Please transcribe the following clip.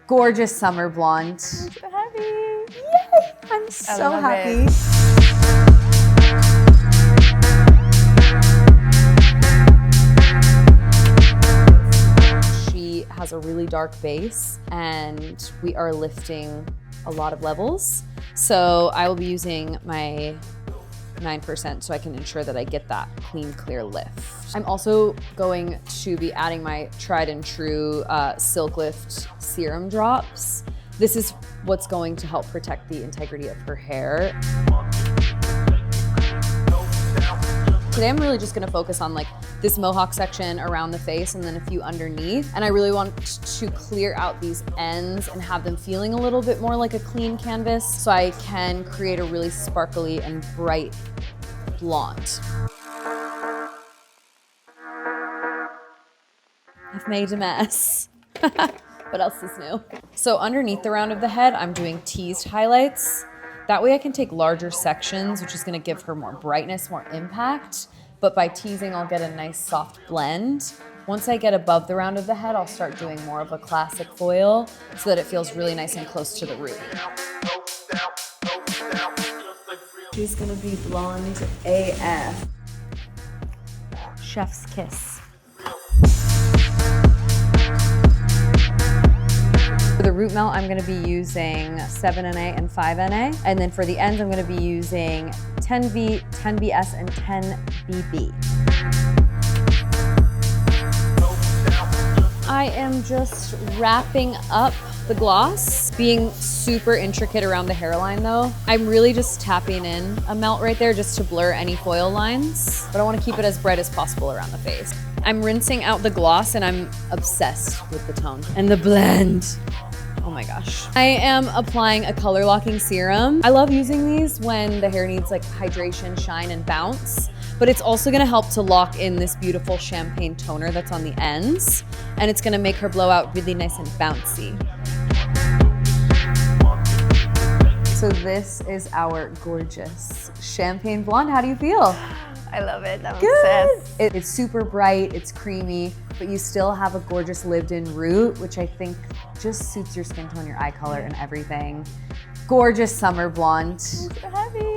gorgeous summer blonde. I'm so happy. Yay! I'm so happy. She has a really dark base and we are lifting a lot of levels. So I will be using my 9% so I can ensure that I get that clean, clear lift. I'm also going to be adding my tried and true SilkLift serum drops. This is what's going to help protect the integrity of her hair. Today I'm really just gonna focus on like this mohawk section around the face and then a few underneath. And I really want to clear out these ends and have them feeling a little bit more like a clean canvas so I can create a really sparkly and bright blonde. I've made a mess. What else is new? So underneath the round of the head, I'm doing teased highlights. That way I can take larger sections, which is gonna give her more brightness, more impact. But by teasing, I'll get a nice soft blend. Once I get above the round of the head, I'll start doing more of a classic foil so that it feels really nice and close to the root. She's gonna be blonde AF. Chef's kiss. For the root melt, I'm gonna be using 7NA and 5NA. And then for the ends, I'm gonna be using 10V, 10BS, and 10BB. I am just wrapping up the gloss, being super intricate around the hairline though. I'm really just tapping in a melt right there just to blur any foil lines, but I wanna keep it as bright as possible around the face. I'm rinsing out the gloss and I'm obsessed with the tone and the blend. Oh my gosh. I am applying a color locking serum. I love using these when the hair needs like hydration, shine, and bounce, but it's also gonna help to lock in this beautiful champagne toner that's on the ends, and it's gonna make her blowout really nice and bouncy. So this is our gorgeous champagne blonde. How do you feel? I love it. I'm Good. obsessed. It's super bright, it's creamy, but you still have a gorgeous lived-in root, which I think just suits your skin tone, your eye color, and everything. Gorgeous summer blonde. I'm so happy.